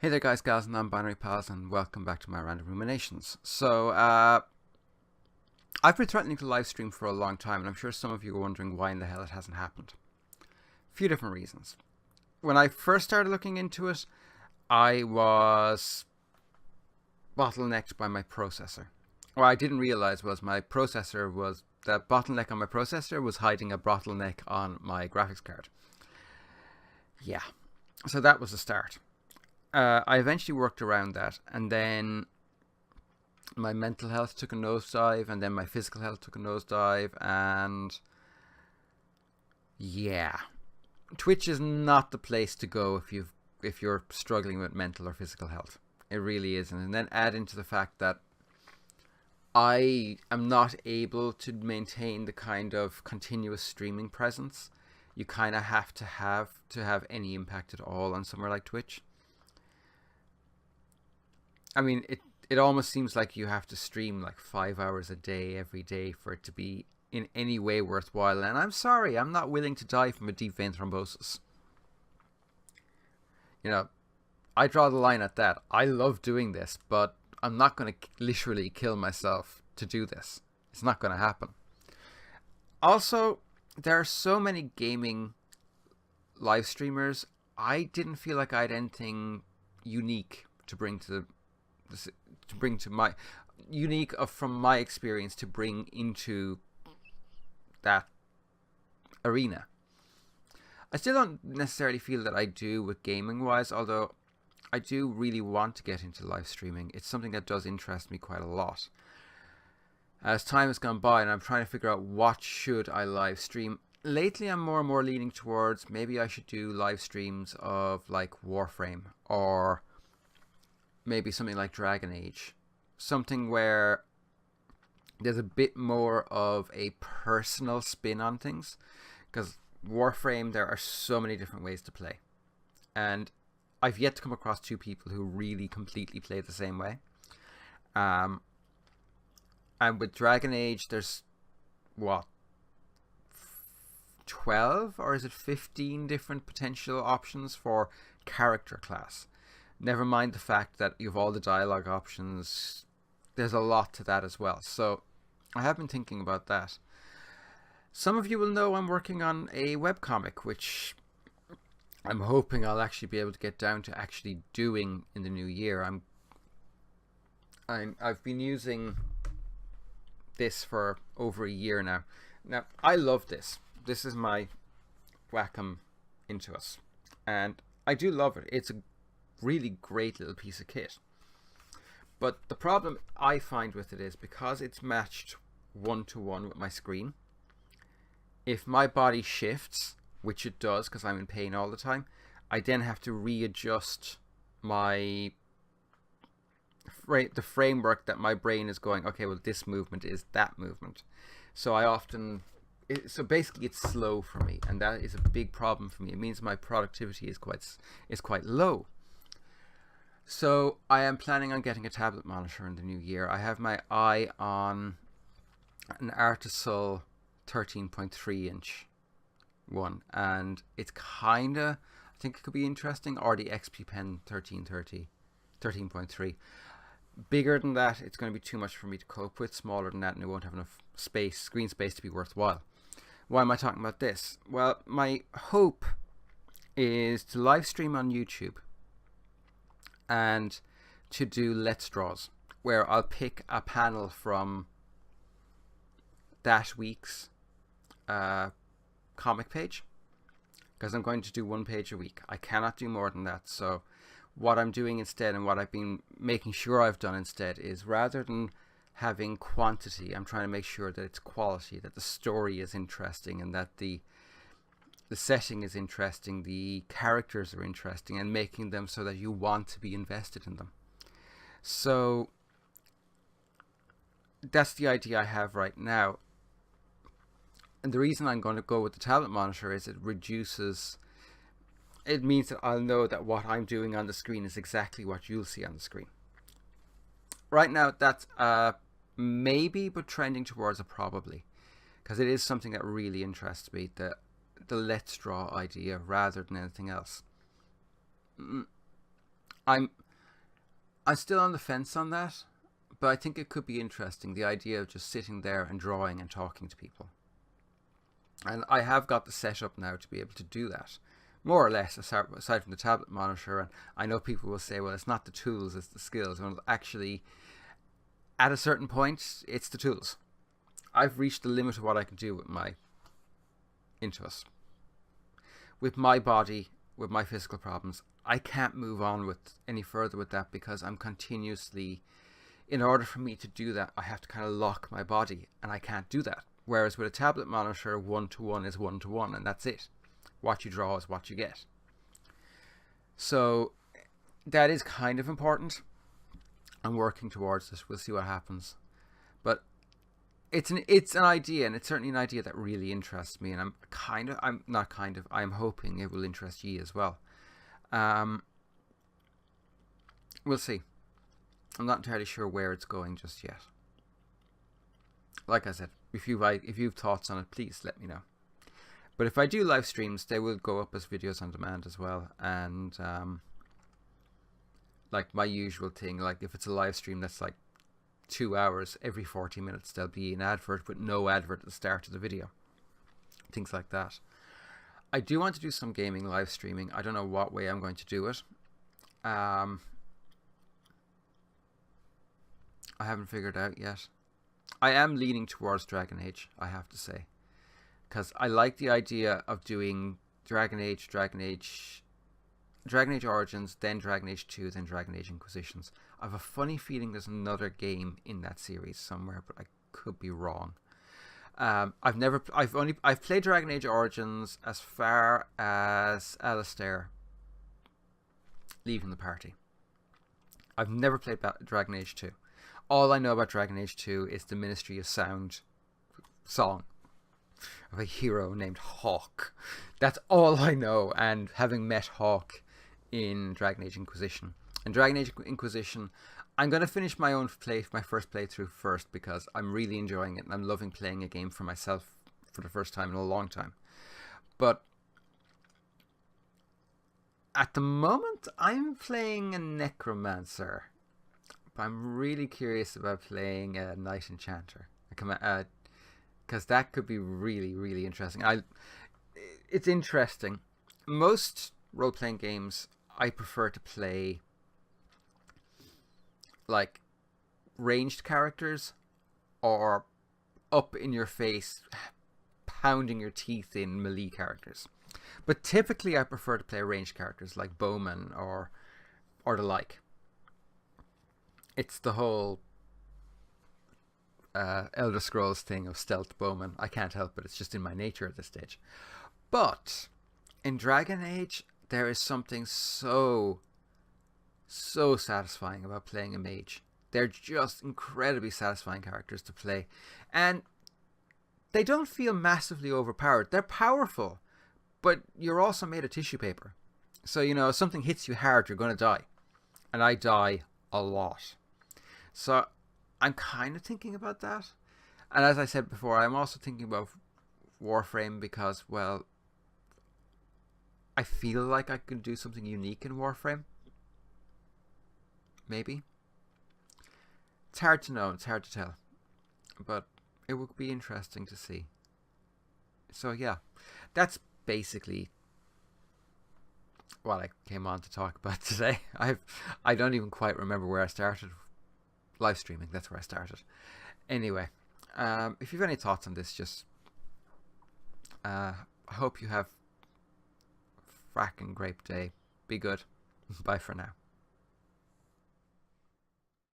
Hey there guys, gals, and non-binary pals, and welcome back to my random ruminations. So, I've been threatening to live stream for a long time, and I'm sure some of you are wondering why in the hell it hasn't happened. A few different reasons. When I first started looking into it, I was bottlenecked by my processor. What I didn't realize was the bottleneck on my processor was hiding a bottleneck on my graphics card. Yeah, so that was the start. I eventually worked around that, and then my mental health took a nosedive, and then my physical health took a nosedive, and yeah, Twitch is not the place to go if you're struggling with mental or physical health. It really isn't. And then add into the fact that I am not able to maintain the kind of continuous streaming presence you kind of have to have any impact at all on somewhere like Twitch. I mean, it almost seems like you have to stream like 5 hours a day every day for it to be in any way worthwhile. And I'm sorry, I'm not willing to die from a deep vein thrombosis. You know, I draw the line at that. I love doing this, but I'm not going to literally kill myself to do this. It's not going to happen. Also, there are so many gaming live streamers. I didn't feel like I had anything unique to bring from my experience to bring into that arena. I still don't necessarily feel that I do with gaming wise, although I do really want to get into live streaming. It's something that does interest me quite a lot. As time has gone by and I'm trying to figure out what should I live stream, lately I'm more and more leaning towards maybe I should do live streams of like Warframe, or maybe something like Dragon Age. Something where there's a bit more of a personal spin on things. Because Warframe, there are so many different ways to play. And I've yet to come across two people who really completely play the same way. And with Dragon Age, there's, what, 12 or is it 15 different potential options for character class? Never mind the fact that you have all the dialogue options. There's a lot to that as well. So I have been thinking about that. Some of you will know I'm working on a webcomic, which I'm hoping I'll actually be able to get down to actually doing in the new year. I've been using this for over a year now. Now, I love this. This is my Wacom Into Us. And I do love it. It's a really great little piece of kit. But the problem I find with it is because it's matched 1-to-1 with my screen, if my body shifts, which it does because I'm in pain all the time, I then have to readjust the framework that my brain is going, okay, well, this movement is that movement. So so basically it's slow for me, and that is a big problem for me. It means my productivity is quite low. So I am planning on getting a tablet monitor in the new year. I have my eye on an Artisul 13.3 inch one, and it's I think it could be interesting, or the XP Pen 13.3. Bigger than that, it's going to be too much for me to cope with. Smaller than that, and it won't have enough screen space to be worthwhile. Why am I talking about this? Well, my hope is to live stream on YouTube and to do Let's Draws, where I'll pick a panel from that week's comic page, because I'm going to do one page a week. I cannot do more than that. So what I'm doing instead, and what I've been making sure I've done instead, is rather than having quantity, I'm trying to make sure that it's quality, that the story is interesting, and that the setting is interesting, the characters are interesting, and making them so that you want to be invested in them. So that's the idea I have right now. And the reason I'm going to go with the tablet monitor is it means that I'll know that what I'm doing on the screen is exactly what you'll see on the screen. Right now, that's maybe, but trending towards a probably, because it is something that really interests me, the Let's Draw idea rather than anything else. I'm I'm still on the fence on that, but I think it could be interesting, the idea of just sitting there and drawing and talking to people. And I have got the setup now to be able to do that, more or less, aside from the tablet monitor. And I know people will say, well, it's not the tools, it's the skills. Well, actually, at a certain point, it's the tools. I've reached the limit of what I can do with my Intuos. With my body, with my physical problems, I can't move on with any further with that, because I'm continuously, in order for me to do that, I have to kind of lock my body, and I can't do that. Whereas with a tablet monitor, 1-to-1 is 1-to-1, and that's it. What you draw is what you get. So that is kind of important. I'm working towards this. We'll see what happens. But it's an idea, and it's certainly an idea that really interests me, and I'm hoping it will interest you as well. We'll see. I'm not entirely sure where it's going just yet. Like I said, if you've thoughts on it, please let me know. But if I do live streams, they will go up as videos on demand as well. And like my usual thing, like if it's a live stream that's like 2 hours, every 40 minutes there'll be an advert, but no advert at the start of the video. Things like that. I do want to do some gaming live streaming. I don't know what way I'm going to do it. I haven't figured out yet. I am leaning towards Dragon Age, I have to say, because I like the idea of doing Dragon Age Origins, then Dragon Age 2, then Dragon Age Inquisitions. I have a funny feeling there's another game in that series somewhere, but I could be wrong. I've played Dragon Age Origins as far as Alistair leaving the party. I've never played Dragon Age 2. All I know about Dragon Age 2 is the Ministry of Sound song of a hero named Hawk. That's all I know, and having met Hawk in Dragon Age Inquisition. And Dragon Age Inquisition, I'm going to finish my first playthrough first, because I'm really enjoying it, and I'm loving playing a game for myself for the first time in a long time. But at the moment, I'm playing a Necromancer. But I'm really curious about playing a Knight Enchanter, because that could be really, really interesting. It's interesting. Most role-playing games, I prefer to play like ranged characters or up in your face, pounding your teeth in melee characters. But typically, I prefer to play ranged characters like bowmen or the like. It's the whole Elder Scrolls thing of stealth bowman. I can't help it. It's just in my nature at this stage. But in Dragon Age, there is something so satisfying about playing a mage. They're just incredibly satisfying characters to play. And they don't feel massively overpowered. They're powerful, but you're also made of tissue paper. So, if something hits you hard, you're going to die. And I die a lot. So I'm kind of thinking about that. And as I said before, I'm also thinking about Warframe, because, well, I feel like I could do something unique in Warframe. Maybe. It's hard to know. It's hard to tell. But it would be interesting to see. So yeah, that's basically what I came on to talk about today. I don't even quite remember where I started. Live streaming, that's where I started. Anyway, if you have any thoughts on this, just I hope you have a fracking great day. Be good. Bye for now.